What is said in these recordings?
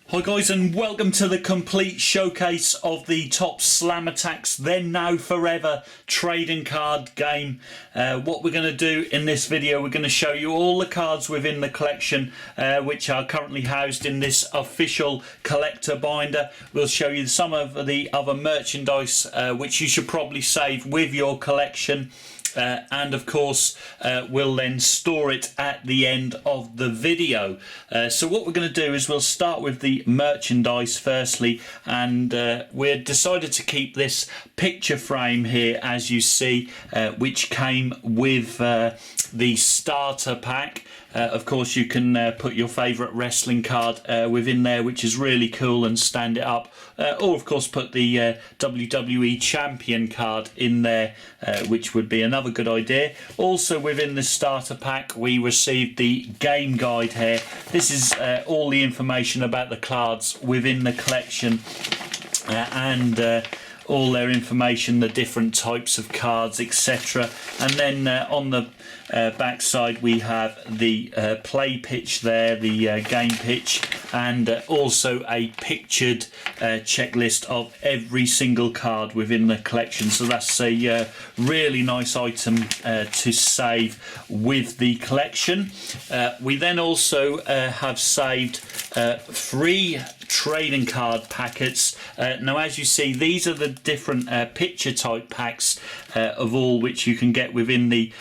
Hi guys, and welcome to the complete showcase of the top Slam ATTAX Then Now Forever trading card game. What we're going to do in this video, we're going to show you all the cards within the collection which are currently housed in this official collector binder. We'll show you some of the other merchandise which you should probably save with your collection. And of course we'll then store it at the end of the video. So what we're going to do is we'll start with the merchandise firstly, and we've decided to keep this picture frame here, as you see, which came with the starter pack. Of course you can put your favourite wrestling card within there, which is really cool, and stand it up, or of course put the WWE champion card in there, which would be another good idea. Also within the starter pack we received the game guide here. This is all the information about the cards within the collection, and all their information, the different types of cards, etc. And then on the back side we have the play pitch there, the game pitch, and also a pictured checklist of every single card within the collection. So that's a really nice item to save with the collection. We then also have saved 3 trading card packets. Now as you see, these are the different picture type packs of all which you can get within the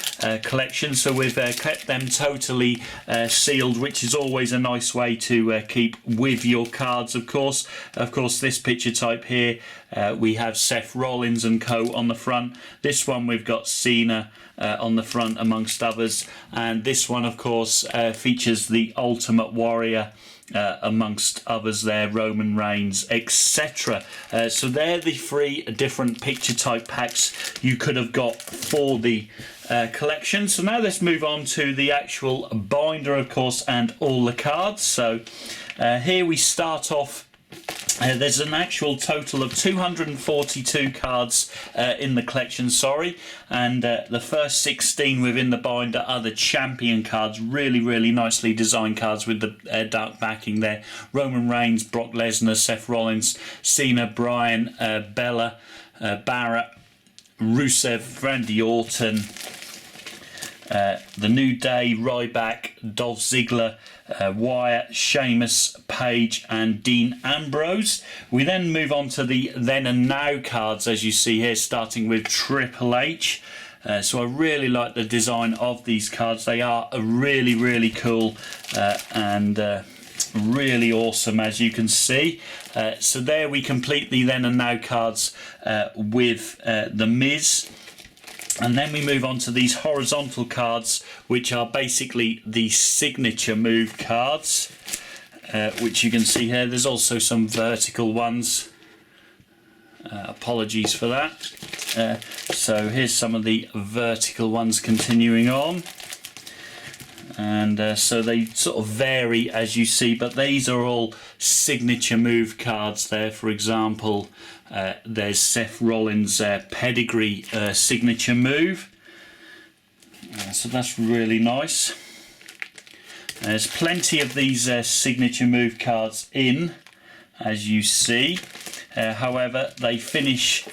collection. So we've kept them totally sealed, which is always a nice way to keep with your cards. Of course this picture type here, we have Seth Rollins and co on the front. This one we've got Cena on the front amongst others, and this one of course features the Ultimate Warrior amongst others there, Roman Reigns, etc. So they're the 3 different picture type packs you could have got for the collection. So now let's move on to the actual binder, of course, and all the cards. So here we start off. There's an actual total of 242 cards in the collection, and the first 16 within the binder are the champion cards. Really nicely designed cards with the dark backing there. Roman Reigns, Brock Lesnar, Seth Rollins, Cena, Bryan, Bella, Barrett, Rusev, Randy Orton, The New Day, Ryback, Dolph Ziggler, Wyatt, Sheamus, Page, and Dean Ambrose. We then move on to the then and now cards, as you see here, starting with Triple H. So I really like the design of these cards. They are really cool and really awesome, as you can see. So there we complete the then and now cards with The Miz. And then we move on to these horizontal cards, which are basically the signature move cards, which you can see here. There's also some vertical ones. Apologies for that. So here's some of the vertical ones continuing on. And so they sort of vary, as you see, but these are all signature move cards there. For example, there's Seth Rollins' pedigree signature move, so that's really nice. There's plenty of these signature move cards in, as you see. However, they finish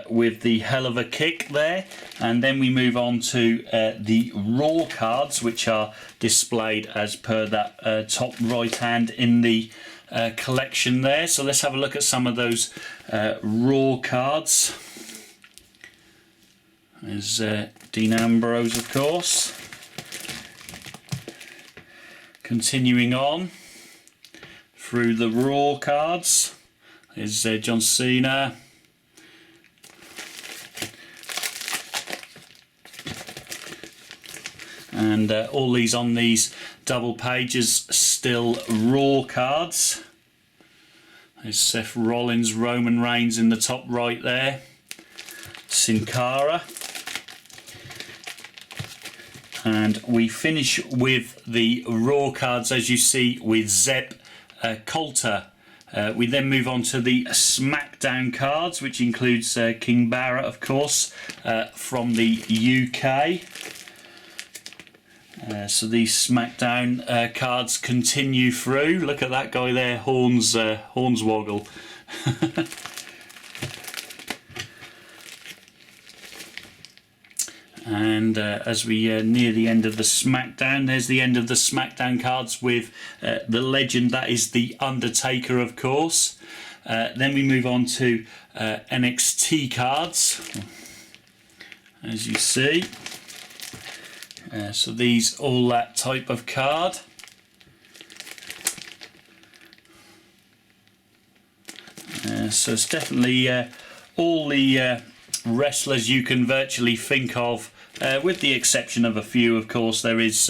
with the hell of a kick there, and then we move on to the raw cards, which are displayed as per that top right hand in the collection there. So let's have a look at some of those raw cards. There's Dean Ambrose, of course. Continuing on through the raw cards, there's John Cena, and all these on these double pages, still raw cards. There's Seth Rollins, Roman Reigns in the top right there, Sin Cara, and we finish with the raw cards, as you see, with Zeb Coulter. We then move on to the SmackDown cards, which includes King Barrett, of course, from the UK. So these SmackDown cards continue through. Look at that guy there, Hornswoggle. And as we near the end of the SmackDown, there's the end of the SmackDown cards with the legend that is the Undertaker, of course. Then we move on to NXT cards, as you see. So these all that type of card. So it's definitely all the wrestlers you can virtually think of, with the exception of a few, of course. There is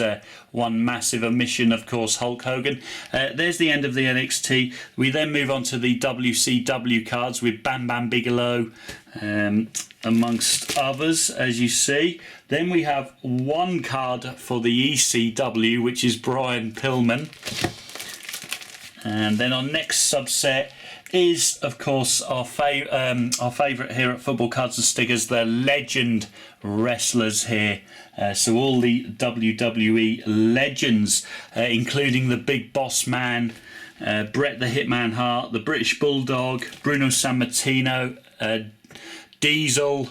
one massive omission, of course, Hulk Hogan. There's the end of the NXT. We then move on to the WCW cards with Bam Bam Bigelow, amongst others, as you see. Then we have one card for the ECW, which is Brian Pillman. And then our next subset is, of course, our favourite here at Football Cards and Stickers, the legend wrestlers here. So all the WWE legends, including the Big Boss Man, Bret the Hitman Hart, the British Bulldog, Bruno Sammartino, Diesel,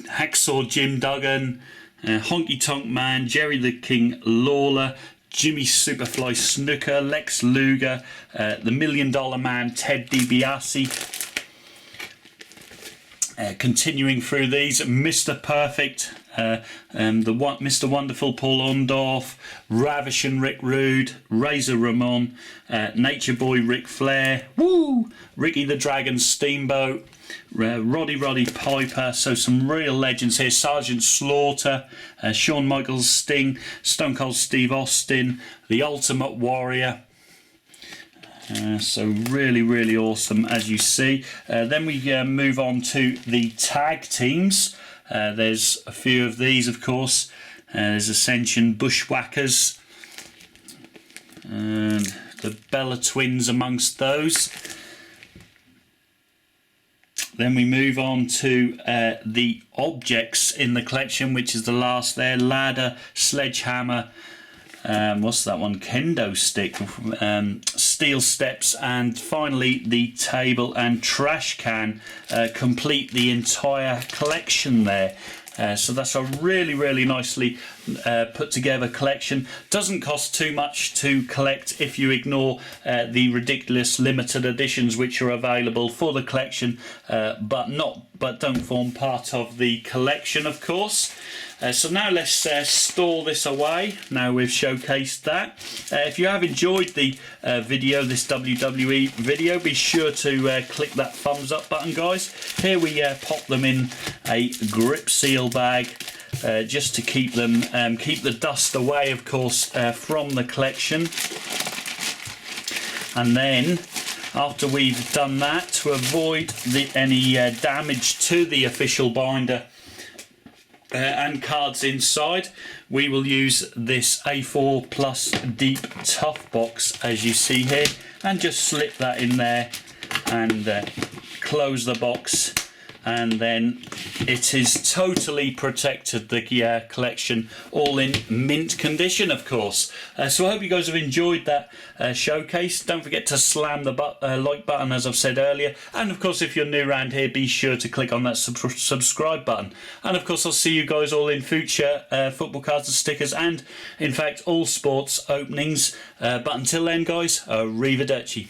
Hacksaw Jim Duggan, Honky Tonk Man, Jerry the King Lawler, Jimmy Superfly Snuka, Lex Luger, the $1 Million Man Ted DiBiase. Continuing through these, Mr. Perfect, Mr. Wonderful Paul Orndorff, Ravishing Rick Rude, Razor Ramon, Nature Boy Ric Flair, woo, Ricky the Dragon Steamboat, Roddy Piper. So some real legends here. Sergeant Slaughter, Shawn Michaels Sting, Stone Cold Steve Austin, The Ultimate Warrior. So really awesome, as you see. Then we move on to the tag teams. There's a few of these, of course. There's Ascension Bushwhackers, and the Bella Twins amongst those. Then we move on to the objects in the collection, which is the last there. Ladder, sledgehammer, what's that one? Kendo stick, steel steps, and finally the table and trash can complete the entire collection there. So that's a really nicely put together collection. Doesn't cost too much to collect if you ignore the ridiculous limited editions which are available for the collection, but don't form part of the collection, of course. So now let's store this away. Now we've showcased that. If you have enjoyed the video, this WWE video, be sure to click that thumbs up button, guys. Here we pop them in a grip seal bag, just to keep them, keep the dust away, of course, from the collection. And then after we've done that, to avoid any damage to the official binder and cards inside, we will use this A4 plus deep tough box, as you see here, and just slip that in there and close the box, and then it is totally protected, the collection, all in mint condition, of course. So I hope you guys have enjoyed that showcase. Don't forget to slam the like button, as I've said earlier, and of course if you're new around here, be sure to click on that subscribe button. And of course I'll see you guys all in future Football Cards and Stickers, and in fact all sports openings. But until then, guys, arrivederci.